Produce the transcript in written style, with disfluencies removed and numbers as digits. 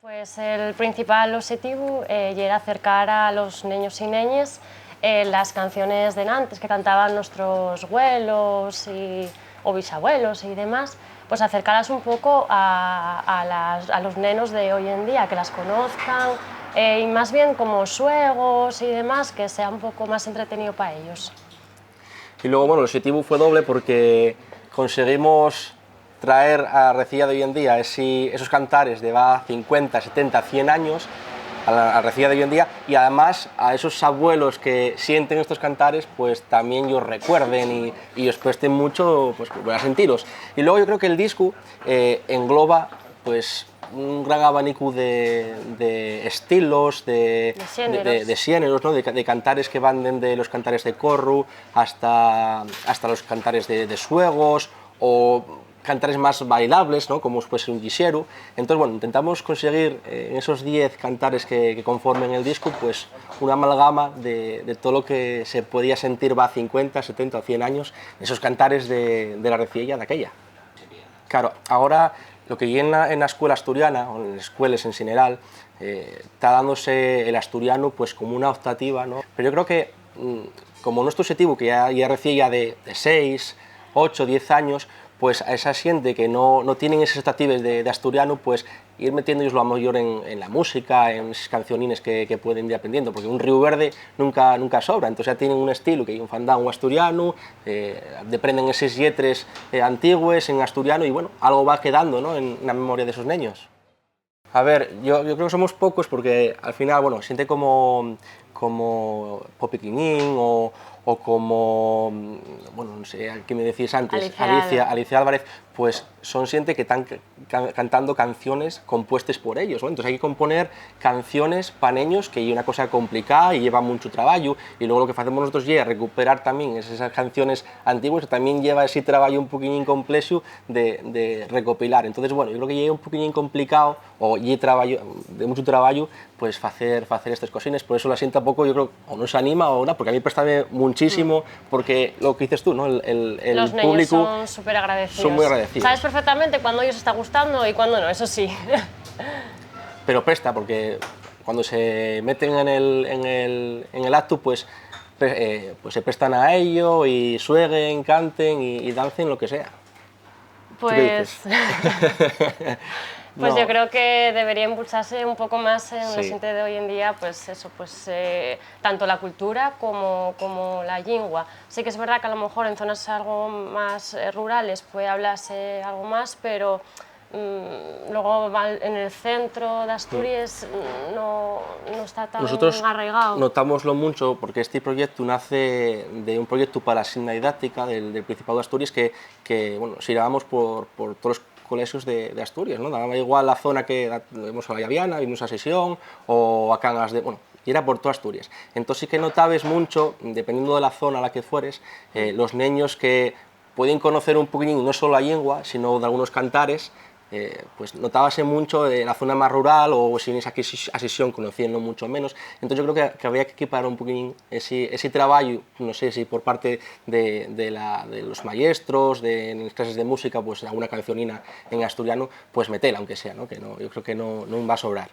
Pues el principal objetivo era acercar a los niños y niñas las canciones de antes que cantaban nuestros abuelos o bisabuelos y demás, pues acercarlas un poco a los nenos de hoy en día, que las conozcan y más bien como juegos y demás, que sea un poco más entretenido para ellos. Y luego, bueno, el objetivo fue doble porque conseguimos traer a Recilla de hoy en día esos cantares de va 50, 70, 100 años a la Recilla de hoy en día, y además a esos abuelos que sienten estos cantares, pues también os recuerden y os presten mucho, pues volver a sentiros. Y luego yo creo que el disco engloba pues un gran abanico de estilos, de xéneros, ¿no? de cantares que van desde los cantares de corru hasta los cantares de suegos, o cantares más bailables, ¿no? Como puede ser un guixeru. Entonces, bueno, intentamos conseguir en esos 10 cantares que conformen el disco, pues una amalgama de todo lo que se podía sentir va 50, 70 o 100 años, esos cantares de la Recilla de aquella. Claro, ahora lo que llena en la escuela asturiana, o en las escuelas en general, está dándose el asturiano pues como una optativa, ¿no? Pero yo creo que como nuestro objetivo, que ya Recilla de 6, 8, 10 años, pues a esa gente que no tienen esas expectativas de asturiano, pues ir metiéndolos lo mejor en la música, en esas cancionines que pueden ir aprendiendo, porque un Río Verde nunca sobra, entonces ya tienen un estilo que hay un fandán, un asturiano, aprenden esas letras antiguas en asturiano y bueno, algo va quedando, ¿no? en la memoria de esos niños. A ver, yo creo que somos pocos porque al final, bueno, siente como Poppy Quiñín o como, bueno, no sé, ¿qué me decís antes? Alicia Álvarez, pues son gente que están cantando canciones compuestas por ellos, ¿no? Entonces hay que componer canciones para niños, que es una cosa complicada y lleva mucho trabajo, y luego lo que hacemos nosotros es recuperar también esas canciones antiguas, que también lleva ese trabajo un poquillo complejo de recopilar. Entonces, bueno, yo creo que llega un poquillo complicado, o trabajo, de mucho trabajo, pues hacer estas cosines, por eso la sienta poco, yo creo, o no se anima o nada, porque a mí préstame muchísimo, porque lo que dices tú, ¿no? Los público niños son súper agradecidos. Son muy agradecidos. Sabes perfectamente cuándo ellos está gustando y cuándo no, eso sí. Pero presta, porque cuando se meten en el acto, pues se prestan a ello y sueguen, canten y dancen, lo que sea. Pues... Pues no. yo creo que debería impulsarse un poco más en la gente de hoy en día, pues eso, pues tanto la cultura como la lengua. Sí que es verdad que a lo mejor en zonas algo más rurales puede hablarse algo más, pero luego en el centro de Asturias no está tan Nosotros arraigado. notámoslo mucho porque este proyecto nace de un proyecto para la asigna didáctica del Principado de Asturias que bueno, girábamos por todos los colegios de Asturias, ¿no? Daba igual la zona que vimos a la Llaviana, vimos a Sesión o a Cangas de... Bueno, y era por toda Asturias. Entonces sí que notabas mucho, dependiendo de la zona a la que fueres, los niños que pueden conocer un poquitín no solo la lengua, sino de algunos cantares, pues notábase mucho en la zona más rural o si en esa Sesión conociendo mucho menos. Entonces yo creo que habría que equiparar un poquitín ese trabajo, no sé si por parte de los maestros, en las clases de música, pues alguna cancionina en asturiano, pues metela, aunque sea, ¿no? Que no, yo creo que no va a sobrar.